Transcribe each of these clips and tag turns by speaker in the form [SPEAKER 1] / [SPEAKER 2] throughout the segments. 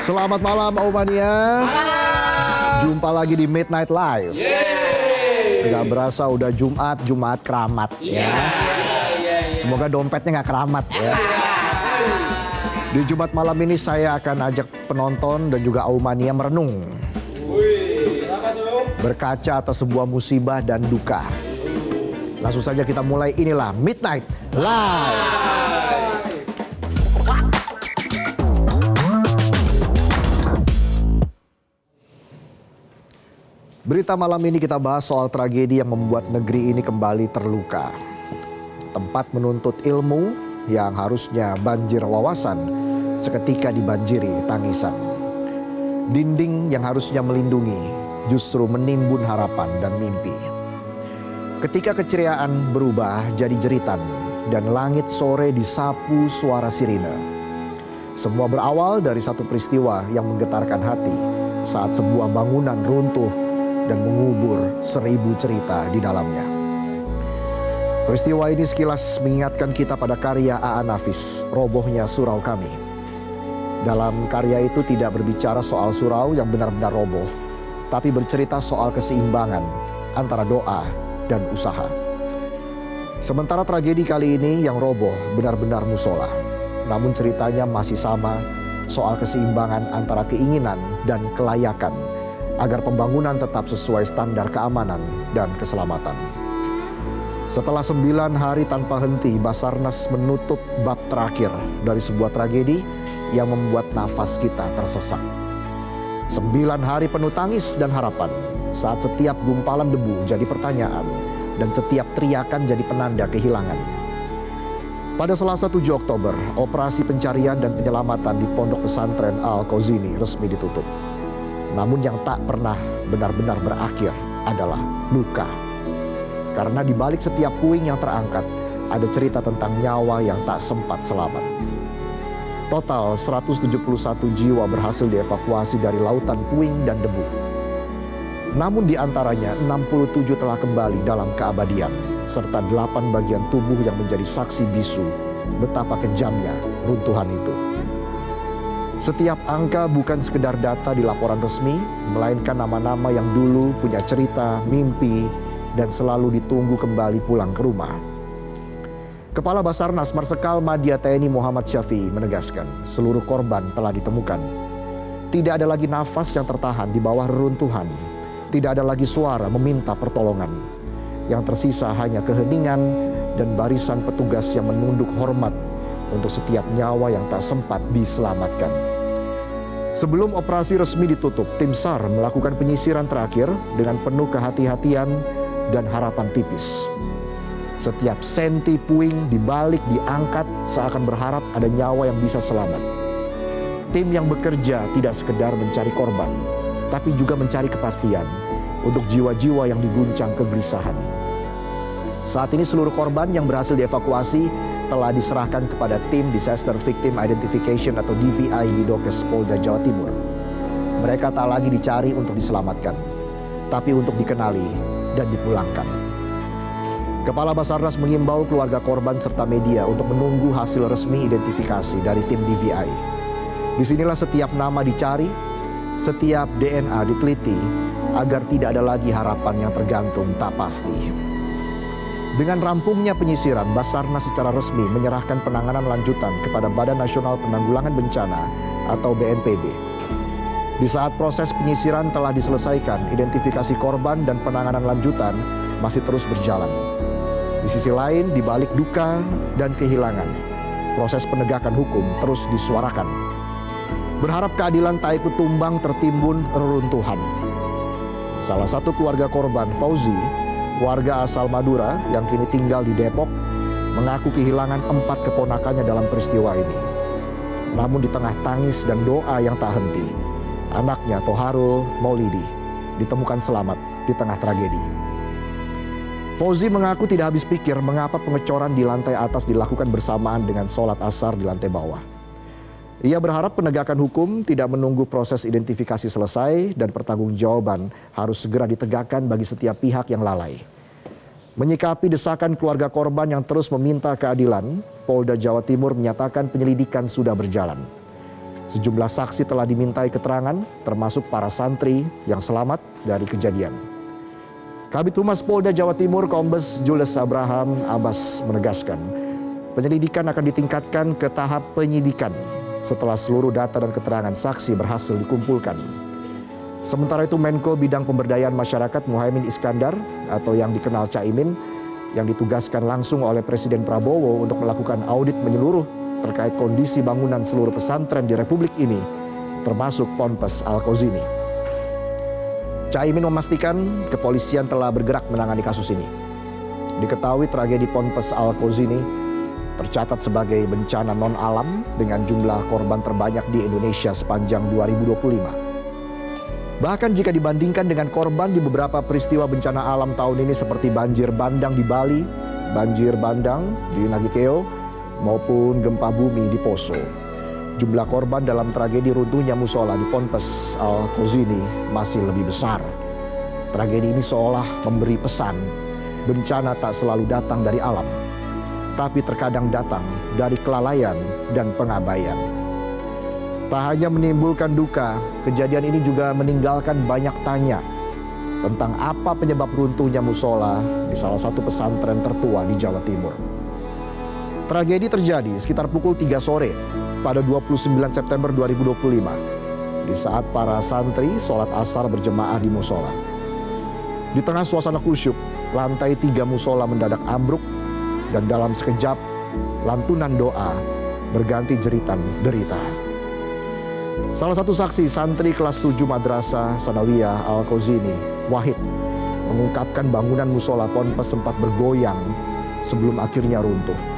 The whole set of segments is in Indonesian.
[SPEAKER 1] Selamat malam Aumania. Jumpa lagi di Midnight Live. Gak berasa udah Jumat keramat ya. Semoga dompetnya gak keramat ya. Di Jumat malam ini saya akan ajak penonton dan juga Aumania merenung. Berkaca atas sebuah musibah dan duka. Langsung saja kita mulai, inilah Midnight Live. Berita malam ini kita bahas soal tragedi yang membuat negeri ini kembali terluka. Tempat menuntut ilmu yang harusnya banjir wawasan seketika dibanjiri tangisan. Dinding yang harusnya melindungi justru menimbun harapan dan mimpi. Ketika keceriaan berubah jadi jeritan dan langit sore disapu suara sirine. Semua berawal dari satu peristiwa yang menggetarkan hati saat sebuah bangunan runtuh dan mengubur 1000 cerita di dalamnya. Peristiwa ini sekilas mengingatkan kita pada karya A.A. Nafis, Robohnya Surau Kami. Dalam karya itu tidak berbicara soal surau yang benar-benar roboh, tapi bercerita soal keseimbangan antara doa dan usaha. Sementara tragedi kali ini yang roboh benar-benar musola, namun ceritanya masih sama soal keseimbangan antara keinginan dan kelayakan, agar pembangunan tetap sesuai standar keamanan dan keselamatan. Setelah 9 hari tanpa henti, Basarnas menutup bab terakhir dari sebuah tragedi yang membuat nafas kita tersesak. 9 hari penuh tangis dan harapan, saat setiap gumpalan debu jadi pertanyaan dan setiap teriakan jadi penanda kehilangan. Pada Selasa 7 Oktober, operasi pencarian dan penyelamatan di Pondok Pesantren Al-Qauzini resmi ditutup. Namun yang tak pernah benar-benar berakhir adalah luka. Karena di balik setiap puing yang terangkat, ada cerita tentang nyawa yang tak sempat selamat. Total 171 jiwa berhasil dievakuasi dari lautan puing dan debu. Namun di antaranya 67 telah kembali dalam keabadian, serta 8 bagian tubuh yang menjadi saksi bisu betapa kejamnya runtuhan itu. Setiap angka bukan sekedar data di laporan resmi, melainkan nama-nama yang dulu punya cerita, mimpi, dan selalu ditunggu kembali pulang ke rumah. Kepala Basarnas Marsikal Madya TNI Muhammad Syafi'i menegaskan, seluruh korban telah ditemukan. Tidak ada lagi nafas yang tertahan di bawah reruntuhan. Tidak ada lagi suara meminta pertolongan. Yang tersisa hanya keheningan dan barisan petugas yang menunduk hormat untuk setiap nyawa yang tak sempat diselamatkan. Sebelum operasi resmi ditutup, tim SAR melakukan penyisiran terakhir dengan penuh kehati-hatian dan harapan tipis. Setiap senti puing dibalik diangkat seakan berharap ada nyawa yang bisa selamat. Tim yang bekerja tidak sekedar mencari korban, tapi juga mencari kepastian untuk jiwa-jiwa yang diguncang kegelisahan. Saat ini seluruh korban yang berhasil dievakuasi telah diserahkan kepada tim Disaster Victim Identification atau DVI Bidokes Polda Jawa Timur. Mereka tak lagi dicari untuk diselamatkan, tapi untuk dikenali dan dipulangkan. Kepala Basarnas mengimbau keluarga korban serta media untuk menunggu hasil resmi identifikasi dari tim DVI. Disinilah setiap nama dicari, setiap DNA diteliti, agar tidak ada lagi harapan yang tergantung tak pasti. Dengan rampungnya penyisiran, Basarnas secara resmi menyerahkan penanganan lanjutan kepada Badan Nasional Penanggulangan Bencana atau BNPB. Di saat proses penyisiran telah diselesaikan, identifikasi korban dan penanganan lanjutan masih terus berjalan. Di sisi lain, di balik duka dan kehilangan, proses penegakan hukum terus disuarakan. Berharap keadilan tak ikut tumbang tertimbun reruntuhan. Salah satu keluarga korban, Fauzi, warga asal Madura yang kini tinggal di Depok, mengaku kehilangan 4 keponakannya dalam peristiwa ini. Namun di tengah tangis dan doa yang tak henti, anaknya Toharul Maulidi ditemukan selamat di tengah tragedi. Fauzi mengaku tidak habis pikir mengapa pengecoran di lantai atas dilakukan bersamaan dengan sholat asar di lantai bawah. Ia berharap penegakan hukum tidak menunggu proses identifikasi selesai dan pertanggungjawaban harus segera ditegakkan bagi setiap pihak yang lalai. Menyikapi desakan keluarga korban yang terus meminta keadilan, Polda Jawa Timur menyatakan penyelidikan sudah berjalan. Sejumlah saksi telah dimintai keterangan, termasuk para santri yang selamat dari kejadian. Kabid Humas Polda Jawa Timur Kombes Jules Abraham Abbas menegaskan, penyelidikan akan ditingkatkan ke tahap penyidikan setelah seluruh data dan keterangan saksi berhasil dikumpulkan. Sementara itu Menko Bidang Pemberdayaan Masyarakat Muhaimin Iskandar atau yang dikenal Caimin yang ditugaskan langsung oleh Presiden Prabowo untuk melakukan audit menyeluruh terkait kondisi bangunan seluruh pesantren di Republik ini, termasuk Ponpes Al-Qauzini. Caimin memastikan kepolisian telah bergerak menangani kasus ini. Diketahui tragedi Ponpes Al-Qauzini tercatat sebagai bencana non-alam dengan jumlah korban terbanyak di Indonesia sepanjang 2025. Bahkan jika dibandingkan dengan korban di beberapa peristiwa bencana alam tahun ini seperti banjir bandang di Bali, banjir bandang di Nagikeo, maupun gempa bumi di Poso, jumlah korban dalam tragedi runtuhnya musola di Ponpes Al-Qauzini masih lebih besar. Tragedi ini seolah memberi pesan, bencana tak selalu datang dari alam, tapi terkadang datang dari kelalaian dan pengabaian. Tak hanya menimbulkan duka, kejadian ini juga meninggalkan banyak tanya tentang apa penyebab runtuhnya musola di salah satu pesantren tertua di Jawa Timur. Tragedi terjadi sekitar pukul 3 sore pada 29 September 2025 di saat para santri sholat asar berjemaah di musola. Di tengah suasana khusyuk, lantai 3 musola mendadak ambruk dan dalam sekejap lantunan doa berganti jeritan derita. Salah satu saksi santri kelas 7 Madrasah Sanawiyah Al-Qauzini, Wahid, mengungkapkan bangunan musola Ponpes sempat bergoyang sebelum akhirnya runtuh.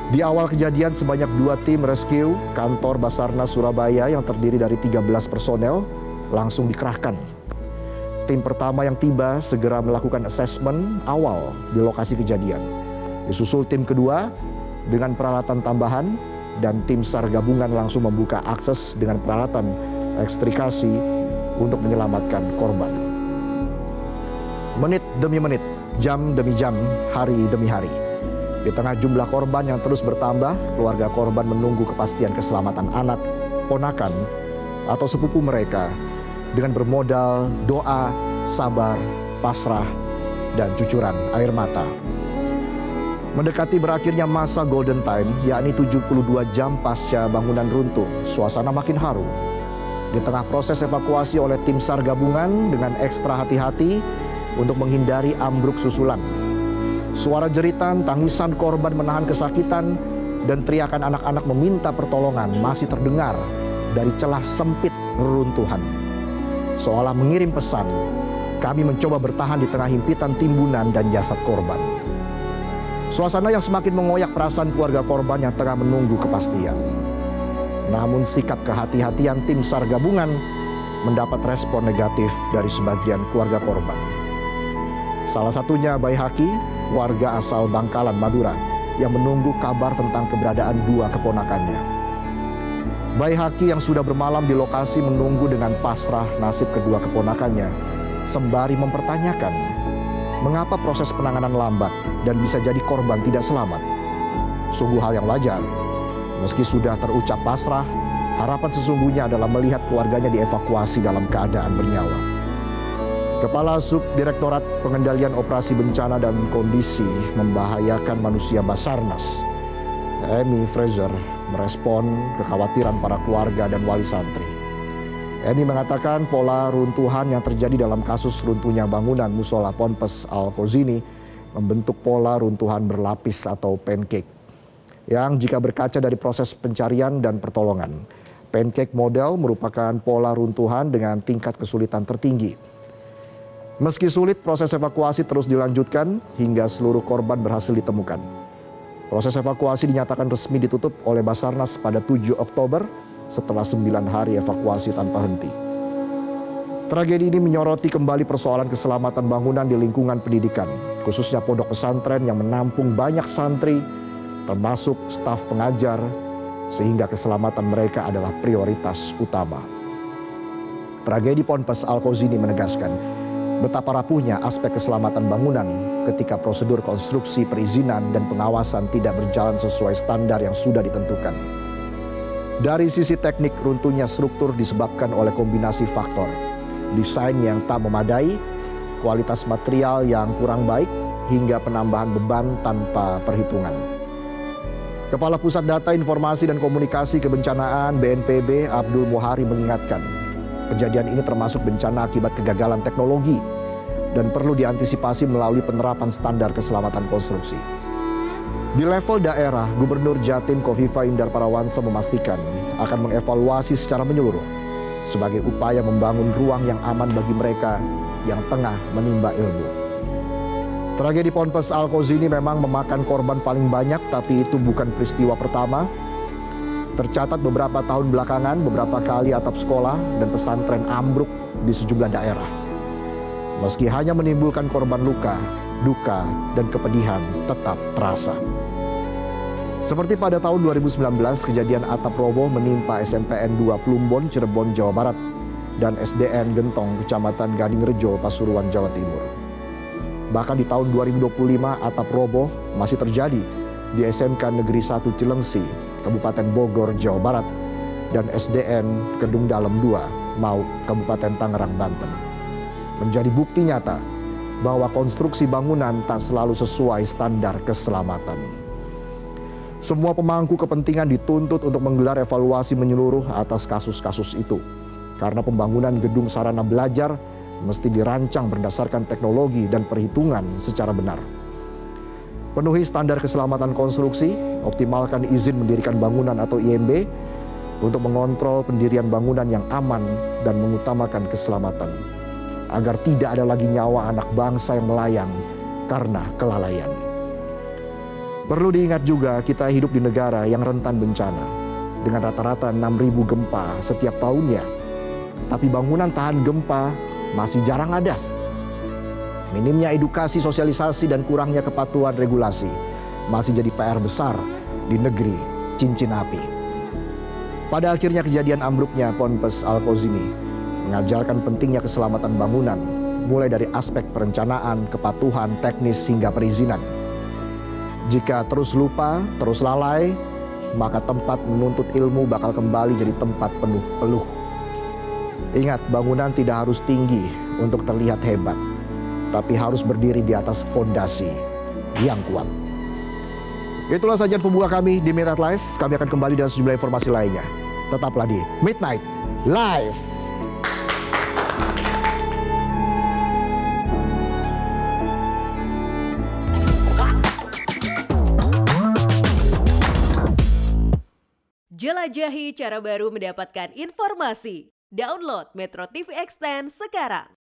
[SPEAKER 1] Di awal kejadian sebanyak 2 tim rescue kantor Basarnas Surabaya yang terdiri dari 13 personel langsung dikerahkan. Tim pertama yang tiba segera melakukan asesmen awal di lokasi kejadian. Disusul tim kedua dengan peralatan tambahan dan tim SAR gabungan langsung membuka akses dengan peralatan ekstrikasi untuk menyelamatkan korban. Menit demi menit, jam demi jam, hari demi hari. Di tengah jumlah korban yang terus bertambah, keluarga korban menunggu kepastian keselamatan anak, ponakan, atau sepupu mereka dengan bermodal doa, sabar, pasrah, dan cucuran air mata. Mendekati berakhirnya masa golden time, yakni 72 jam pasca bangunan runtuh, suasana makin haru. Di tengah proses evakuasi oleh tim SAR gabungan dengan ekstra hati-hati untuk menghindari ambruk susulan. Suara jeritan, tangisan korban menahan kesakitan, dan teriakan anak-anak meminta pertolongan masih terdengar dari celah sempit reruntuhan. Seolah mengirim pesan, kami mencoba bertahan di tengah himpitan timbunan dan jasad korban. Suasana yang semakin mengoyak perasaan keluarga korban yang tengah menunggu kepastian. Namun sikap kehati-hatian tim SAR gabungan mendapat respon negatif dari sebagian keluarga korban. Salah satunya Bayi Haki, warga asal Bangkalan, Madura, yang menunggu kabar tentang keberadaan 2 keponakannya. Bayi Haki yang sudah bermalam di lokasi menunggu dengan pasrah nasib kedua keponakannya, sembari mempertanyakan mengapa proses penanganan lambat dan bisa jadi korban tidak selamat. Sungguh hal yang wajar. Meski sudah terucap pasrah, harapan sesungguhnya adalah melihat keluarganya dievakuasi dalam keadaan bernyawa. Kepala Subdirektorat Pengendalian Operasi Bencana dan Kondisi Membahayakan Manusia Basarnas, Emi Fraser, merespon kekhawatiran para keluarga dan wali santri. Emi mengatakan pola runtuhan yang terjadi dalam kasus runtuhnya bangunan musola Ponpes Al-Qauzini membentuk pola runtuhan berlapis atau pancake, yang jika berkaca dari proses pencarian dan pertolongan, pancake model merupakan pola runtuhan dengan tingkat kesulitan tertinggi. Meski sulit, proses evakuasi terus dilanjutkan hingga seluruh korban berhasil ditemukan. Proses evakuasi dinyatakan resmi ditutup oleh Basarnas pada 7 Oktober setelah 9 hari evakuasi tanpa henti. Tragedi ini menyoroti kembali persoalan keselamatan bangunan di lingkungan pendidikan, khususnya pondok pesantren yang menampung banyak santri, termasuk staf pengajar, sehingga keselamatan mereka adalah prioritas utama. Tragedi Ponpes Al-Qauzini menegaskan betapa rapuhnya aspek keselamatan bangunan ketika prosedur konstruksi, perizinan, dan pengawasan tidak berjalan sesuai standar yang sudah ditentukan. Dari sisi teknik, runtuhnya struktur disebabkan oleh kombinasi faktor. Desain yang tak memadai, kualitas material yang kurang baik, hingga penambahan beban tanpa perhitungan. Kepala Pusat Data Informasi dan Komunikasi Kebencanaan BNPB Abdul Muhari mengingatkan, kejadian ini termasuk bencana akibat kegagalan teknologi dan perlu diantisipasi melalui penerapan standar keselamatan konstruksi. Di level daerah, Gubernur Jatim Kofifa Indar Parawansa memastikan akan mengevaluasi secara menyeluruh sebagai upaya membangun ruang yang aman bagi mereka yang tengah menimba ilmu. Tragedi Ponpes Al-Qazi memang memakan korban paling banyak, tapi itu bukan peristiwa pertama. Tercatat beberapa tahun belakangan, beberapa kali atap sekolah dan pesantren ambruk di sejumlah daerah. Meski hanya menimbulkan korban luka, duka, dan kepedihan tetap terasa. Seperti pada tahun 2019, kejadian atap roboh menimpa SMPN 2 Plumbon, Cirebon, Jawa Barat, dan SDN Gentong, Kecamatan Gadingrejo, Pasuruan, Jawa Timur. Bahkan di tahun 2025, atap roboh masih terjadi di SMK Negeri 1 Cilengsi, Kabupaten Bogor, Jawa Barat, dan SDN Kedung Dalem 2, Mauk, Kabupaten Tangerang, Banten. Menjadi bukti nyata bahwa konstruksi bangunan tak selalu sesuai standar keselamatan. Semua pemangku kepentingan dituntut untuk menggelar evaluasi menyeluruh atas kasus-kasus itu. Karena pembangunan gedung sarana belajar mesti dirancang berdasarkan teknologi dan perhitungan secara benar. Penuhi standar keselamatan konstruksi, optimalkan izin mendirikan bangunan atau IMB untuk mengontrol pendirian bangunan yang aman dan mengutamakan keselamatan. Agar tidak ada lagi nyawa anak bangsa yang melayang karena kelalaian. Perlu diingat juga, kita hidup di negara yang rentan bencana dengan rata-rata 6.000 gempa setiap tahunnya. Tapi bangunan tahan gempa masih jarang ada. Minimnya edukasi, sosialisasi, dan kurangnya kepatuhan regulasi masih jadi PR besar di negeri cincin api. Pada akhirnya kejadian ambruknya Ponpes Al-Qazi mengajarkan pentingnya keselamatan bangunan, mulai dari aspek perencanaan, kepatuhan, teknis, hingga perizinan. Jika terus lupa, terus lalai, maka tempat menuntut ilmu bakal kembali jadi tempat penuh peluh. Ingat, bangunan tidak harus tinggi untuk terlihat hebat, tapi harus berdiri di atas fondasi yang kuat. Itulah sajian pembuka kami di Midnight Live. Kami akan kembali dengan sejumlah informasi lainnya. Tetaplah di Midnight Live.
[SPEAKER 2] Jelajahi cara baru mendapatkan informasi. Download Metro TV Extend sekarang.